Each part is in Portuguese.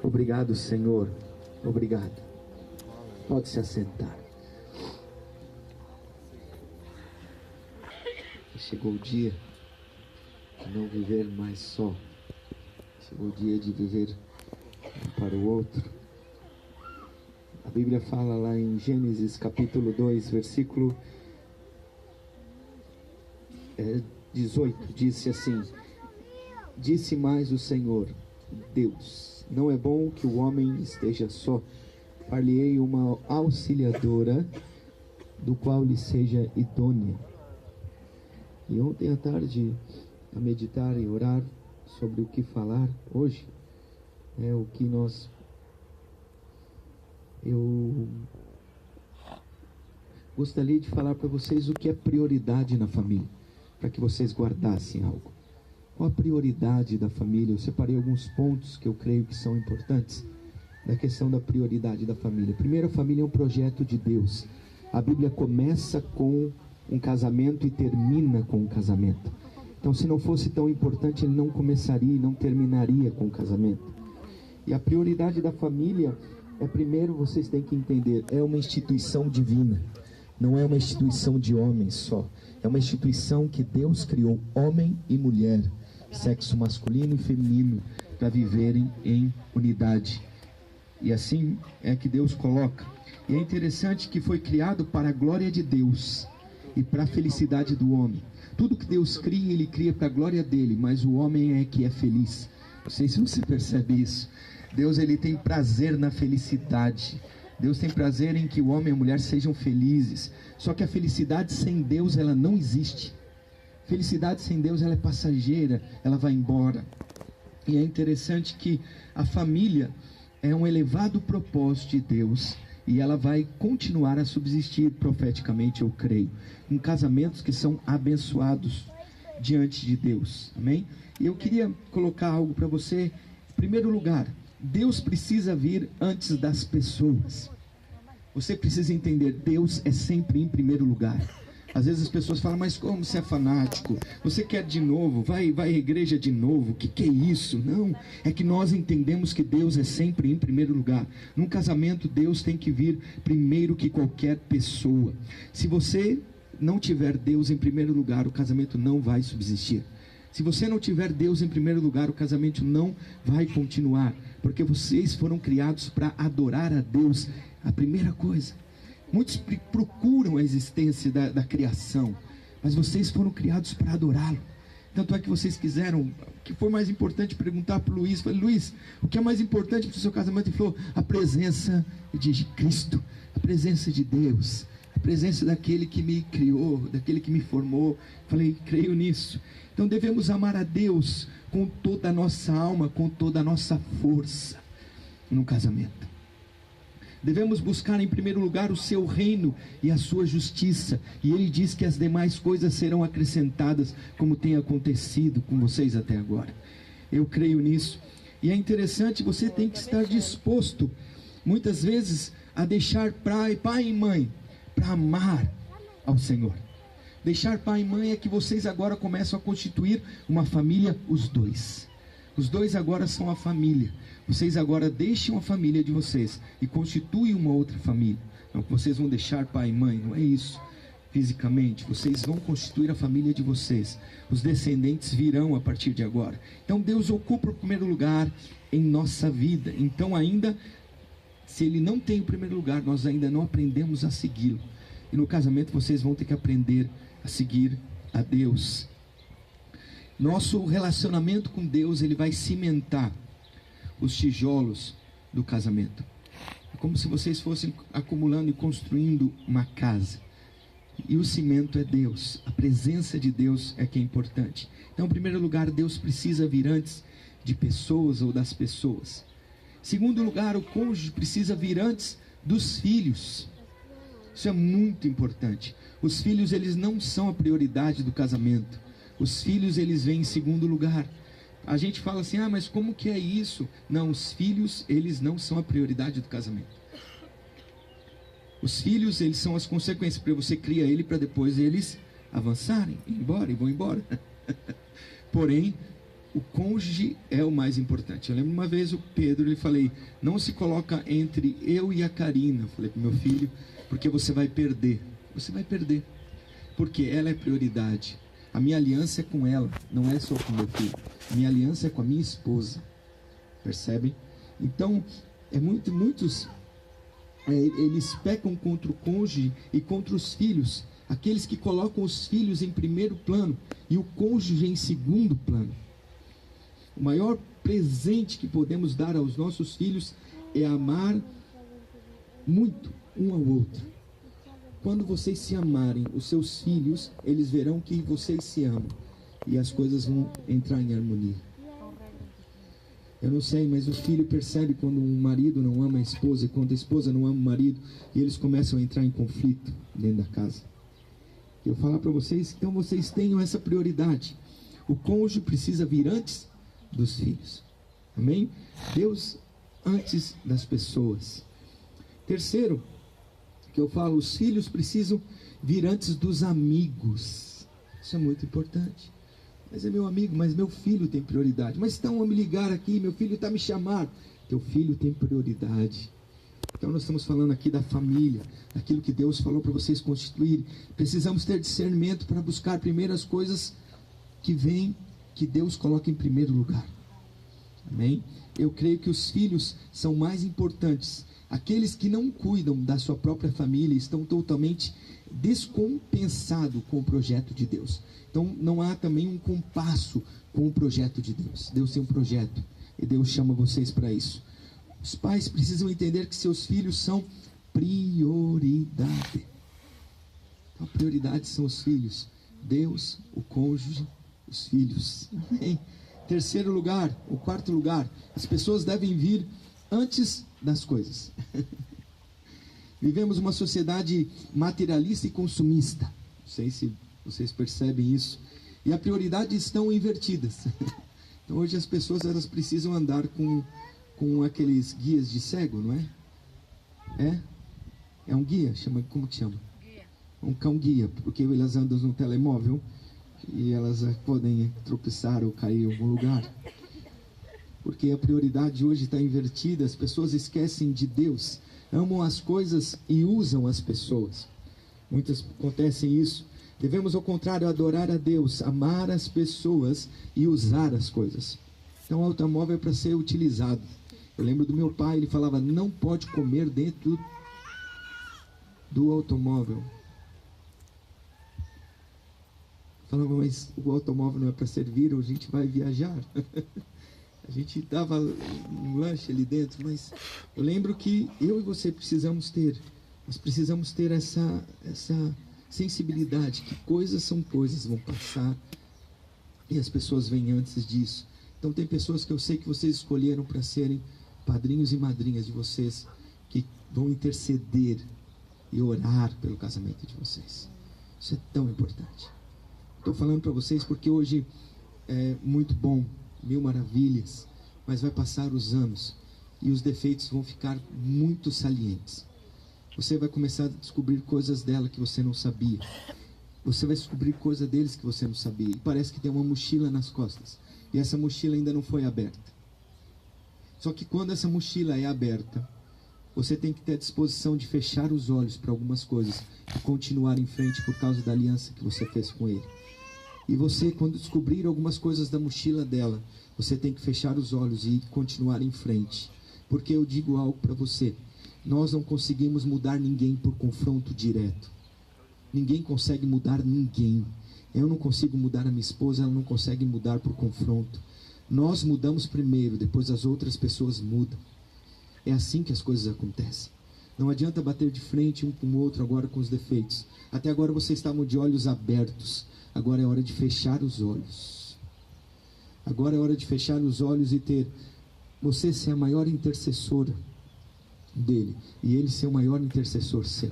Obrigado, Senhor. Obrigado. Pode se assentar. Chegou o dia de não viver mais só. Chegou o dia de viver um para o outro. A Bíblia fala lá em Gênesis capítulo 2, versículo 18, disse assim: disse mais o Senhor Deus: não é bom que o homem esteja só, far-lhe-ei uma auxiliadora, do qual lhe seja idônea. E ontem à tarde, a meditar e orar sobre o que falar hoje, o que eu gostaria de falar para vocês o que é prioridade na família, para que vocês guardassem algo. Qual a prioridade da família? Eu separei alguns pontos que eu creio que são importantes da questão da prioridade da família. Primeiro, a família é um projeto de Deus. A Bíblia começa com um casamento e termina com um casamento. Então, se não fosse tão importante, ele não começaria e não terminaria com o casamento. E a prioridade da família primeiro, vocês têm que entender, é uma instituição divina. Não é uma instituição de homens só. É uma instituição que Deus criou, homem e mulher, sexo masculino e feminino, para viverem em unidade. E assim é que Deus coloca. E é interessante que foi criado para a glória de Deus e para a felicidade do homem. Tudo que Deus cria, Ele cria para a glória dele, mas o homem é que é feliz. Não sei se você percebe isso. Deus, Ele tem prazer na felicidade. Deus tem prazer em que o homem e a mulher sejam felizes. Só que a felicidade sem Deus, ela não existe. Felicidade sem Deus, ela é passageira, ela vai embora. E é interessante que a família é um elevado propósito de Deus, e ela vai continuar a subsistir profeticamente, eu creio, em casamentos que são abençoados diante de Deus. Amém? E eu queria colocar algo para você. Em primeiro lugar, Deus precisa vir antes das pessoas. Você precisa entender, Deus é sempre em primeiro lugar. Às vezes as pessoas falam, mas como você é fanático? Você quer de novo? Vai à igreja de novo? O que é isso? Não, é que nós entendemos que Deus é sempre em primeiro lugar. Num casamento, Deus tem que vir primeiro que qualquer pessoa. Se você não tiver Deus em primeiro lugar, o casamento não vai subsistir. Se você não tiver Deus em primeiro lugar, o casamento não vai continuar, porque vocês foram criados para adorar a Deus, a primeira coisa. Muitos procuram a existência da criação, mas vocês foram criados para adorá-lo. Tanto é que vocês quiseram, o que foi mais importante, perguntar para o Luiz. Falei, Luiz, o que é mais importante para o seu casamento? Ele falou, a presença de Cristo, a presença de Deus, a presença daquele que me criou, daquele que me formou. Falei, creio nisso. Então devemos amar a Deus com toda a nossa alma, com toda a nossa força no casamento. Devemos buscar em primeiro lugar o seu reino e a sua justiça. E ele diz que as demais coisas serão acrescentadas, como tem acontecido com vocês até agora. Eu creio nisso. E é interessante, você tem que estar disposto, muitas vezes, a deixar pai e mãe, para amar ao Senhor. Deixar pai e mãe é que vocês agora começam a constituir uma família, os dois. Os dois agora são a família. Vocês agora deixam a família de vocês e constituem uma outra família. Não que vocês vão deixar pai e mãe, não é isso. Fisicamente, vocês vão constituir a família de vocês. Os descendentes virão a partir de agora. Então Deus ocupa o primeiro lugar em nossa vida. Então ainda, se Ele não tem o primeiro lugar, nós ainda não aprendemos a segui-lo. E no casamento vocês vão ter que aprender a seguir a Deus. Nosso relacionamento com Deus, ele vai cimentar os tijolos do casamento. É como se vocês fossem acumulando e construindo uma casa. E o cimento é Deus. A presença de Deus é que é importante. Então, em primeiro lugar, Deus precisa vir antes de pessoas ou das pessoas. Em segundo lugar, o cônjuge precisa vir antes dos filhos. Isso é muito importante. Os filhos, eles não são a prioridade do casamento. Os filhos, eles vêm em segundo lugar. A gente fala assim, mas como que é isso? Não, os filhos, eles não são a prioridade do casamento. Os filhos, eles são as consequências, porque você cria ele para depois eles avançarem, ir embora e vão embora. Porém, o cônjuge é o mais importante. Eu lembro uma vez o Pedro, ele falei, não se coloca entre eu e a Karina, falei para meu filho, porque você vai perder. Você vai perder, porque ela é prioridade. A minha aliança é com ela, não é só com meu filho. A minha aliança é com a minha esposa. Percebem? Então, muitos eles pecam contra o cônjuge e contra os filhos. Aqueles que colocam os filhos em primeiro plano e o cônjuge em segundo plano. O maior presente que podemos dar aos nossos filhos é amar muito um ao outro. Quando vocês se amarem, os seus filhos, eles verão que vocês se amam e as coisas vão entrar em harmonia. Eu não sei, mas o filho percebe quando um marido não ama a esposa e quando a esposa não ama o marido, e eles começam a entrar em conflito dentro da casa. Eu vou falar para vocês, então vocês tenham essa prioridade. O cônjuge precisa vir antes dos filhos. Amém? Deus antes das pessoas. Terceiro, que eu falo, os filhos precisam vir antes dos amigos. Isso é muito importante. Mas é meu amigo, mas meu filho tem prioridade. Mas estão a me ligar aqui, meu filho está me chamando. Teu filho tem prioridade. Então nós estamos falando aqui da família, daquilo que Deus falou para vocês constituírem. Precisamos ter discernimento para buscar primeiro as coisas que vêm, que Deus coloca em primeiro lugar. Amém? Eu creio que os filhos são mais importantes. Aqueles que não cuidam da sua própria família estão totalmente descompensados com o projeto de Deus. Então não há também um compasso com o projeto de Deus. Deus tem um projeto e Deus chama vocês para isso. Os pais precisam entender que seus filhos são prioridade. Então, a prioridade são os filhos. Deus, o cônjuge, os filhos. Amém? Terceiro lugar, o quarto lugar, as pessoas devem vir antes das coisas. Vivemos uma sociedade materialista e consumista. Não sei se vocês percebem isso. E as prioridades estão invertidas. Então hoje as pessoas elas precisam andar com aqueles guias de cego, não é? É um guia? Como que chama? Guia. Um cão guia, porque elas andam no telemóvel e elas podem tropeçar ou cair em algum lugar. Porque a prioridade hoje está invertida, as pessoas esquecem de Deus, amam as coisas e usam as pessoas. Muitas acontecem isso. Devemos, ao contrário, adorar a Deus, amar as pessoas e usar as coisas. Então o automóvel é para ser utilizado. Eu lembro do meu pai, ele falava, não pode comer dentro do automóvel. Falava, mas o automóvel não é para servir, a gente vai viajar. A gente dava um lanche ali dentro, mas eu lembro que eu e você nós precisamos ter essa sensibilidade, que coisas são coisas, vão passar, e as pessoas vêm antes disso. Então tem pessoas que eu sei que vocês escolheram para serem padrinhos e madrinhas de vocês, que vão interceder e orar pelo casamento de vocês. Isso é tão importante. Estou falando para vocês porque hoje é muito bom, 1000 maravilhas, mas vai passar os anos e os defeitos vão ficar muito salientes. Você vai começar a descobrir coisas dela que você não sabia. Você vai descobrir coisas deles que você não sabia. E parece que tem uma mochila nas costas. E essa mochila ainda não foi aberta. Só que quando essa mochila é aberta, você tem que ter a disposição de fechar os olhos para algumas coisas e continuar em frente por causa da aliança que você fez com ele. E você, quando descobrir algumas coisas da mochila dela, você tem que fechar os olhos e continuar em frente. Porque eu digo algo para você. Nós não conseguimos mudar ninguém por confronto direto. Ninguém consegue mudar ninguém. Eu não consigo mudar a minha esposa, ela não consegue mudar por confronto. Nós mudamos primeiro, depois as outras pessoas mudam. É assim que as coisas acontecem. Não adianta bater de frente um com o outro agora com os defeitos. Até agora vocês estavam de olhos abertos. Agora é hora de fechar os olhos. Agora é hora de fechar os olhos e ter você ser a maior intercessora dele e ele ser o maior intercessor seu.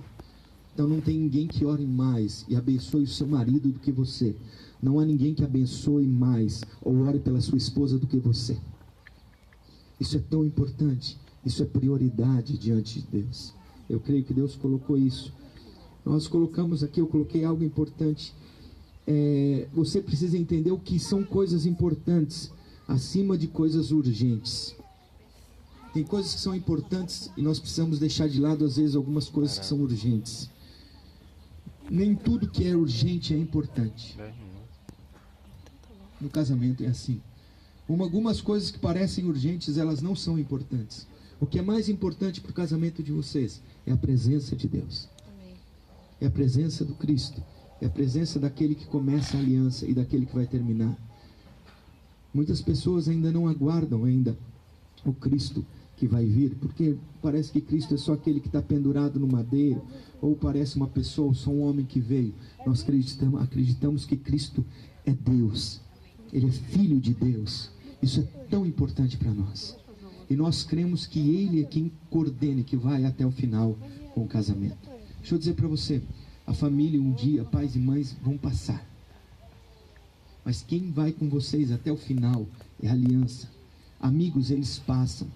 Então não tem ninguém que ore mais e abençoe o seu marido do que você. Não há ninguém que abençoe mais ou ore pela sua esposa do que você. Isso é tão importante. Isso é prioridade diante de Deus. Eu creio que Deus colocou isso. Nós colocamos aqui, eu coloquei algo importante. Você precisa entender o que são coisas importantes. acima de coisas urgentes. Tem coisas que são importantes e nós precisamos deixar de lado, às vezes, algumas coisas que são urgentes. Nem tudo que é urgente é importante. No casamento é assim. Algumas coisas que parecem urgentes, elas não são importantes. O que é mais importante para o casamento de vocês é a presença de Deus. É a presença do Cristo. É a presença daquele que começa a aliança e daquele que vai terminar. Muitas pessoas ainda não aguardam ainda o Cristo que vai vir, porque parece que Cristo é só aquele que está pendurado no madeiro, ou parece uma pessoa, só um homem que veio. Nós acreditamos que Cristo é Deus. Ele é Filho de Deus. Isso é tão importante para nós. E nós cremos que Ele é quem coordena, que vai até o final com o casamento. Deixa eu dizer para você, a família um dia, pais e mães vão passar. Mas quem vai com vocês até o final é a aliança. Amigos, eles passam.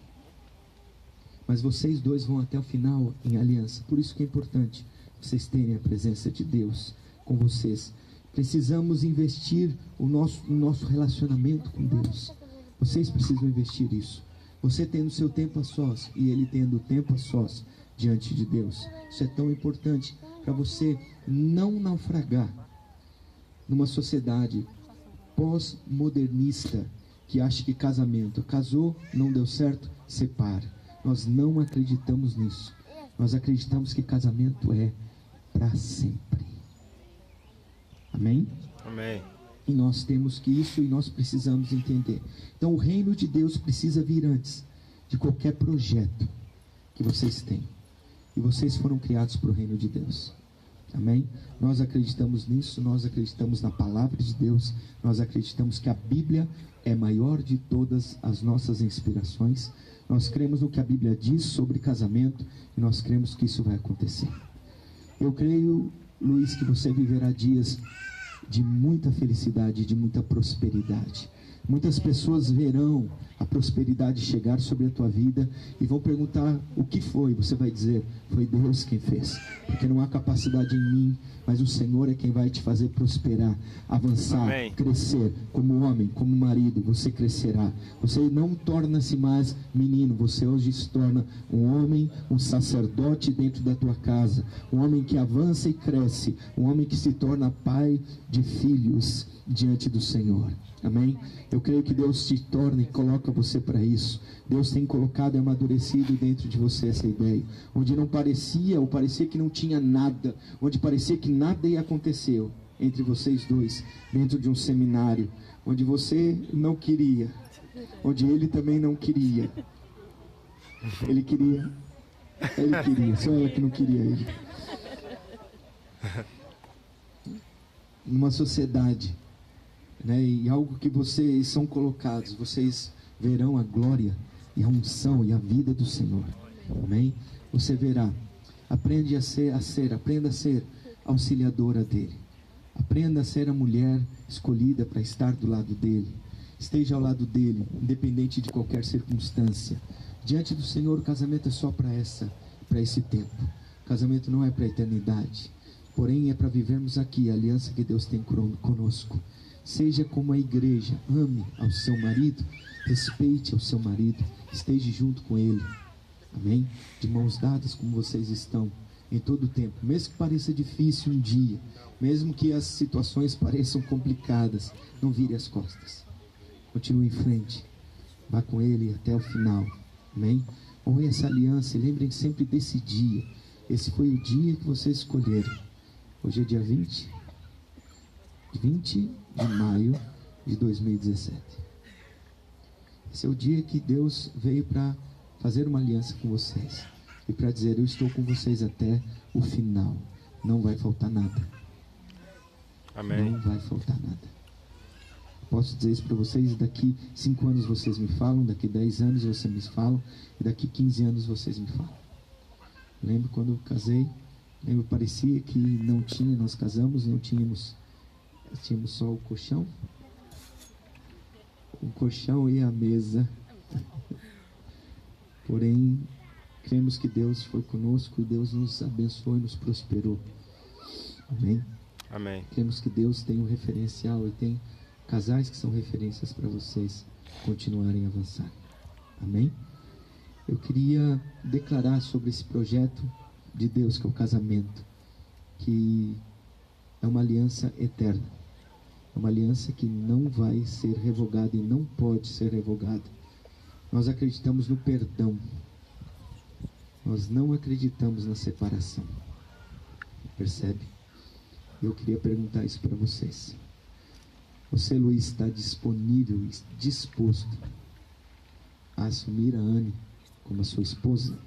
Mas vocês dois vão até o final em aliança. Por isso que é importante vocês terem a presença de Deus com vocês. Precisamos investir o nosso relacionamento com Deus. Vocês precisam investir isso. Você tendo seu tempo a sós e ele tendo o tempo a sós diante de Deus. Isso é tão importante para você não naufragar numa sociedade pós-modernista que acha que casamento, casou, não deu certo, separa. Nós não acreditamos nisso. Nós acreditamos que casamento é para sempre. Amém? Amém. E nós temos que isso e nós precisamos entender. Então o reino de Deus precisa vir antes de qualquer projeto que vocês têm. E vocês foram criados para o reino de Deus. Amém? Nós acreditamos nisso, nós acreditamos na palavra de Deus, nós acreditamos que a Bíblia é maior de todas as nossas inspirações. Nós cremos no que a Bíblia diz sobre casamento e nós cremos que isso vai acontecer. Eu creio, Luiz, que você viverá dias de muita felicidade, de muita prosperidade. Muitas pessoas verão a prosperidade chegar sobre a tua vida e vão perguntar o que foi. Você vai dizer, foi Deus quem fez, porque não há capacidade em mim, mas o Senhor é quem vai te fazer prosperar, avançar, Amém. crescer. Como homem, como marido, você crescerá. Você não torna-se mais menino, você hoje se torna um homem, um sacerdote dentro da tua casa, um homem que avança e cresce, um homem que se torna pai de filhos diante do Senhor. Amém? Eu creio que Deus te torna e coloca você para isso. Deus tem colocado e amadurecido dentro de você essa ideia. Onde não parecia, ou parecia que não tinha nada, onde parecia que nada ia acontecer entre vocês dois, dentro de um seminário, onde você não queria, onde ele também não queria. Ele queria, só ela que não queria ele. Numa sociedade, né, e algo que vocês são colocados, vocês verão a glória e a unção e a vida do Senhor. Amém? Você verá. Aprenda a ser auxiliadora dele. Aprenda a ser a mulher escolhida para estar do lado dele. Esteja ao lado dele, independente de qualquer circunstância. Diante do Senhor, o casamento é só para esse tempo. O casamento não é para a eternidade. Porém, é para vivermos aqui a aliança que Deus tem conosco. Seja como a igreja, ame ao seu marido, respeite ao seu marido, esteja junto com ele. Amém? De mãos dadas como vocês estão em todo o tempo. Mesmo que pareça difícil um dia, mesmo que as situações pareçam complicadas, não vire as costas. Continue em frente. Vá com ele até o final. Amém? Honre essa aliança e lembrem sempre desse dia. Esse foi o dia que vocês escolheram. Hoje é dia 20 de maio de 2017. Esse é o dia que Deus veio para fazer uma aliança com vocês e para dizer, eu estou com vocês até o final. Não vai faltar nada. Amém. Não vai faltar nada. Posso dizer isso para vocês, daqui 5 anos vocês me falam, daqui 10 anos vocês me falam, e daqui 15 anos vocês me falam. Lembro quando eu casei, parecia que não tinha, nós casamos, não tínhamos só o colchão e a mesa. Porém, cremos que Deus foi conosco e Deus nos abençoou e nos prosperou. Amém? Amém. Cremos que Deus tem um referencial e tem casais que são referências para vocês. continuarem a avançar. Amém? Eu queria declarar sobre esse projeto de Deus, que é o casamento, que é uma aliança eterna. É uma aliança que não vai ser revogada e não pode ser revogada. Nós acreditamos no perdão. Nós não acreditamos na separação. Percebe? Eu queria perguntar isso para vocês. Você, Luiz, está disponível e disposto a assumir a Anne como a sua esposa?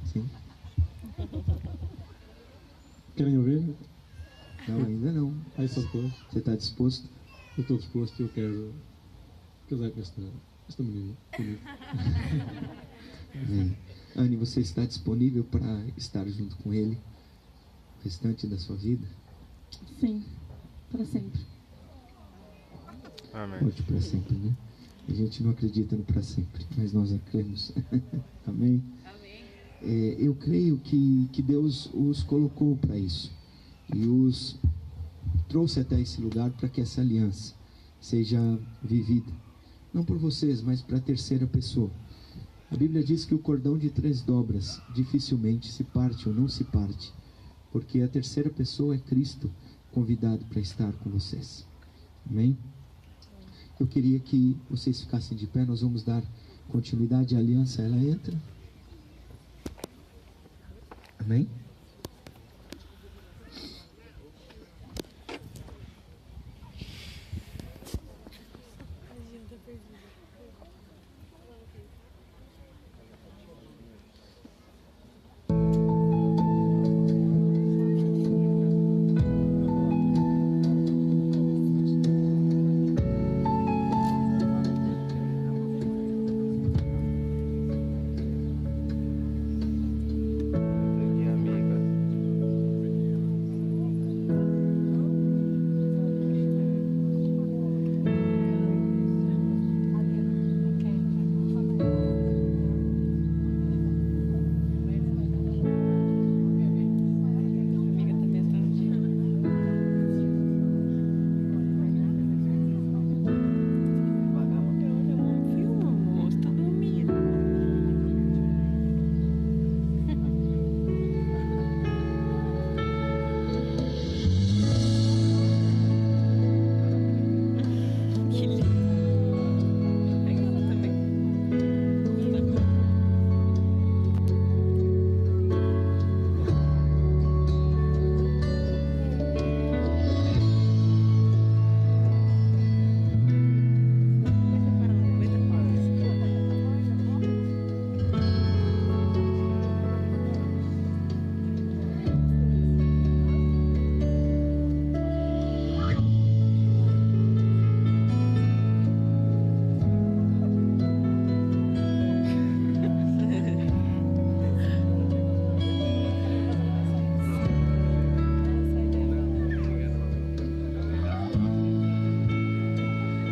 Sim? Querem ouvir? Não, ainda não. Aí só depois. Você está disposto? Eu estou disposto, eu quero casar com esta menina. Bem, Anne, você está disponível para estar junto com ele o restante da sua vida? Sim, para sempre. Amém. Forte para sempre, né? A gente não acredita no para sempre, mas nós cremos. Amém? Eu creio que Deus os colocou para isso e os trouxe até esse lugar para que essa aliança seja vivida, não por vocês, mas para a terceira pessoa. A Bíblia diz que o cordão de 3 dobras dificilmente se parte ou não se parte, porque a terceira pessoa é Cristo convidado para estar com vocês. Amém? Eu queria que vocês ficassem de pé. Nós vamos dar continuidade à aliança. Ela entra. Amém? Minha amiga.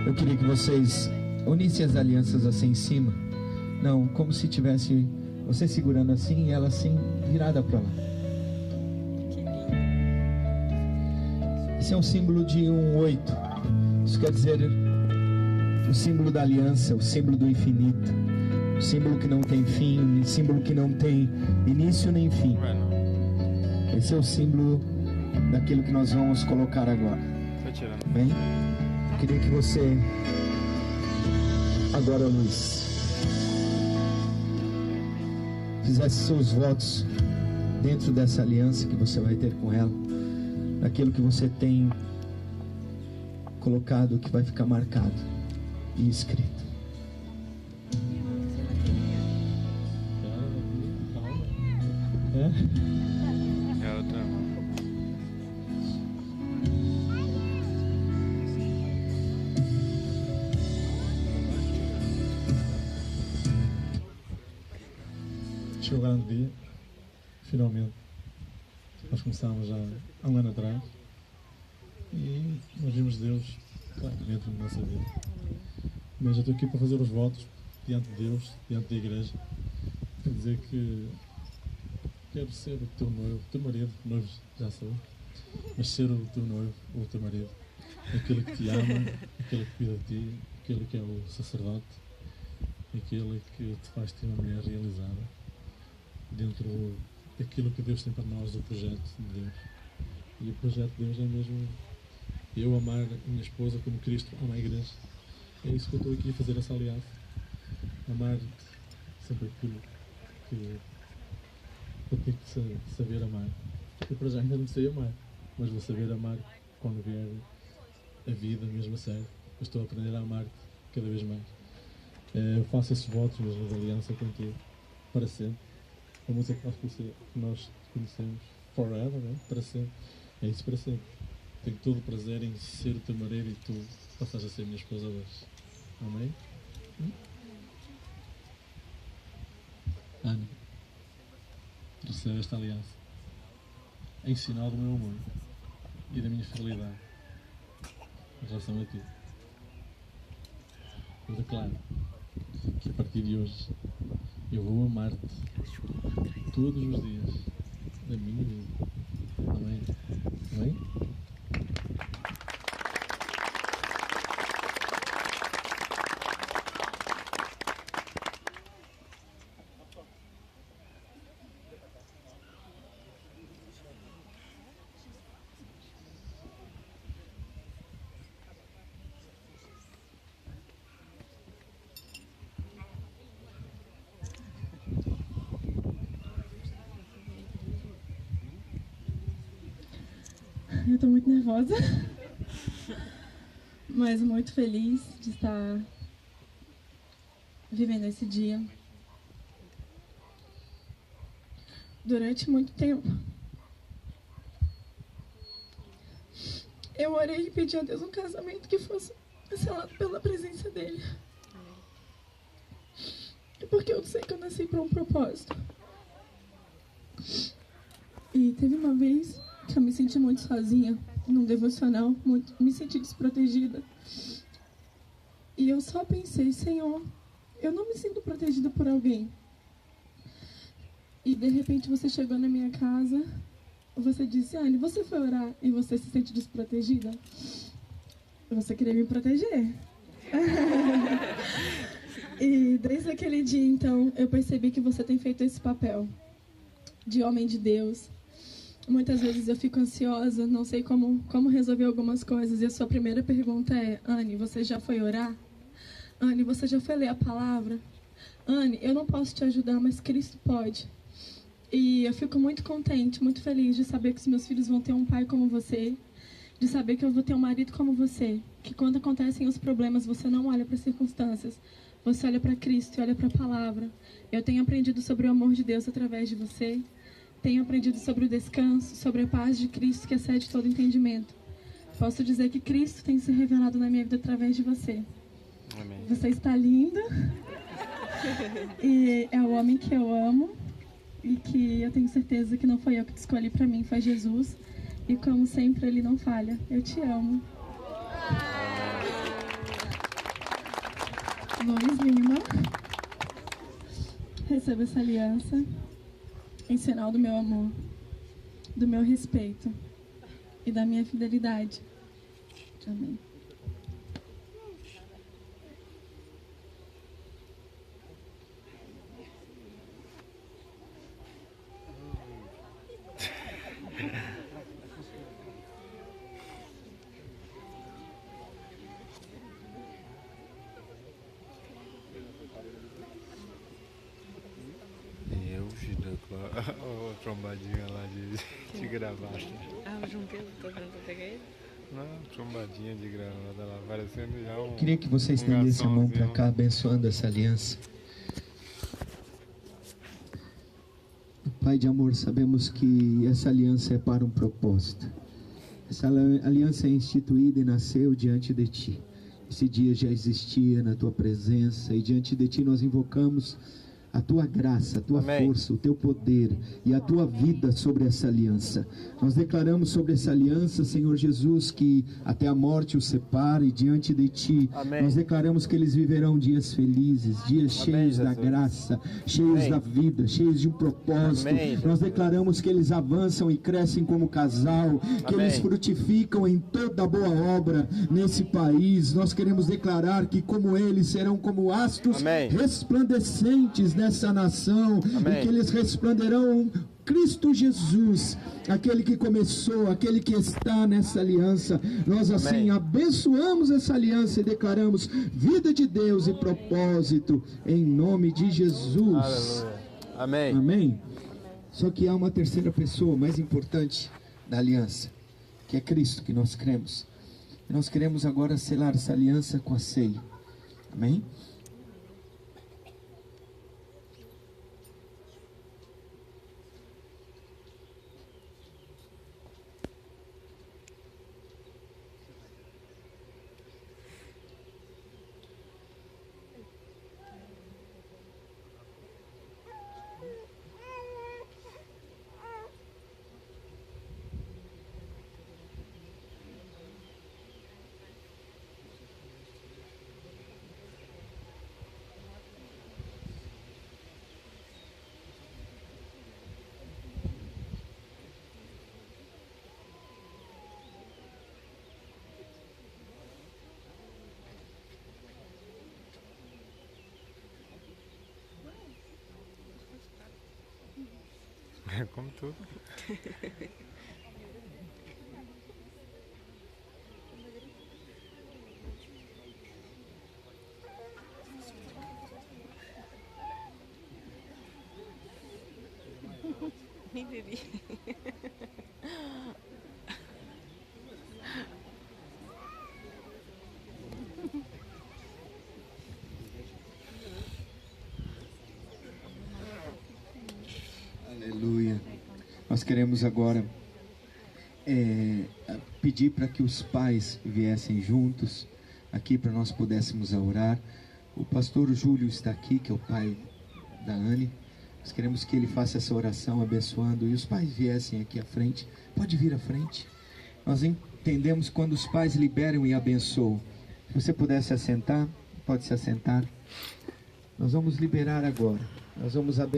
Eu queria que vocês unissem as alianças assim em cima. Não, como se tivesse você segurando assim e ela assim virada para lá. Esse é um símbolo de um 8. Isso quer dizer o símbolo da aliança, o símbolo do infinito, o símbolo que não tem fim, o símbolo que não tem início nem fim. Esse é o símbolo daquilo que nós vamos colocar agora. Tá tirando. Bem? Eu queria que você agora, Luiz, fizesse seus votos dentro dessa aliança que você vai ter com ela, daquilo que você tem colocado, que vai ficar marcado e escrito. É outra mão. Chegou o grande dia, finalmente. Nós começámos há um ano atrás e nós vimos Deus claramente na nossa vida. Mas eu estou aqui para fazer os votos diante de Deus, diante da igreja, para dizer que quero ser o teu noivo, o teu marido, noivo já sou, mas ser o teu noivo, o teu marido, aquele que te ama, aquele que cuida de ti, aquele que é o sacerdote, aquele que te faz ter uma mulher realizada dentro daquilo que Deus tem para nós, do projeto de Deus. E o projeto de Deus é mesmo eu amar a minha esposa como Cristo ama a igreja. É isso que eu estou aqui a fazer, essa aliança. Amar sempre aquilo que eu tenho que saber amar. Eu para já ainda não sei amar, mas vou saber amar quando vier a vida mesmo a sério. Eu estou a aprender a amar-te cada vez mais. Eu faço esses votos mesmo de aliança contigo para sempre. A música que nós conhecemos, Forever, né? Para sempre. É isso, para sempre. Tenho todo o prazer em ser o teu marido e tu passas a ser minha esposa hoje. Amém? Ana, recebe esta aliança em sinal do meu amor e da minha fidelidade em relação a ti. Eu declaro que a partir de hoje eu vou amar-te todos os dias da minha vida. Amém? Amém? Eu tô muito nervosa, mas muito feliz de estar vivendo esse dia. Durante muito tempo, eu orei e pedi a Deus um casamento que fosse selado pela presença dele. Porque eu sei que eu nasci para um propósito. E teve uma vez que eu me senti muito sozinha, num devocional, me senti desprotegida. E eu só pensei, Senhor, eu não me sinto protegida por alguém. E de repente você chegou na minha casa, você disse, Anne, você foi orar e você se sente desprotegida? Você queria me proteger. E desde aquele dia, então, eu percebi que você tem feito esse papel de homem de Deus. Muitas vezes eu fico ansiosa, não sei como resolver algumas coisas. E a sua primeira pergunta é, Anne, você já foi orar? Anne, você já foi ler a palavra? Anne, eu não posso te ajudar, mas Cristo pode. E eu fico muito contente, muito feliz de saber que os meus filhos vão ter um pai como você, de saber que eu vou ter um marido como você, que quando acontecem os problemas você não olha para as circunstâncias, você olha para Cristo e olha para a palavra. Eu tenho aprendido sobre o amor de Deus através de você. Tenho aprendido sobre o descanso, sobre a paz de Cristo que excede todo entendimento. Posso dizer que Cristo tem se revelado na minha vida através de você. Amém. Você está linda. E é o homem que eu amo. E que eu tenho certeza que não foi eu que te escolhi para mim, foi Jesus. E como sempre, Ele não falha. Eu te amo. Luiz Lima. Receba essa aliança em sinal do meu amor, do meu respeito e da minha fidelidade. Amém. Eu, filho, com a trombadinha lá de gravata. Ah, o João Pedro, tá vendo que peguei? Não, trombadinha de gravata lá, parecendo já um... Queria que você estendesse a mão para cá, abençoando essa aliança. Pai de amor, sabemos que essa aliança é para um propósito. Essa aliança é instituída e nasceu diante de Ti. Esse dia já existia na Tua presença e diante de Ti nós invocamos a tua graça, a tua Amém. força, o teu poder e a tua vida sobre essa aliança. Nós declaramos sobre essa aliança, Senhor Jesus, que até a morte os separe diante de ti. Amém. Nós declaramos que eles viverão dias felizes, dias cheios da Jesus. graça, cheios Amém. da vida, cheios de um propósito. Amém, Jesus. Nós declaramos que eles avançam e crescem como casal, que Amém. eles frutificam em toda boa obra nesse país. Nós queremos declarar que como eles serão como astros Amém. resplandecentes nessa nação, Amém. e que eles resplanderão Cristo Jesus, aquele que começou, aquele que está nessa aliança. Nós assim Amém. abençoamos essa aliança e declaramos vida de Deus e propósito em nome de Jesus. Aleluia. Amém. Amém? Só que há uma terceira pessoa mais importante da aliança, que é Cristo, que nós cremos. E nós queremos agora selar essa aliança com a ceia. Amém? É como tudo. Nem bebi. Aleluia. Nós queremos agora pedir para que os pais viessem juntos aqui para nós pudéssemos orar. O pastor Júlio está aqui, que é o pai da Anne. Nós queremos que ele faça essa oração abençoando e os pais viessem aqui à frente. Pode vir à frente. Nós entendemos quando os pais liberam e abençoam. Se você puder se assentar, pode se assentar. Nós vamos liberar agora. Nós vamos abençoar.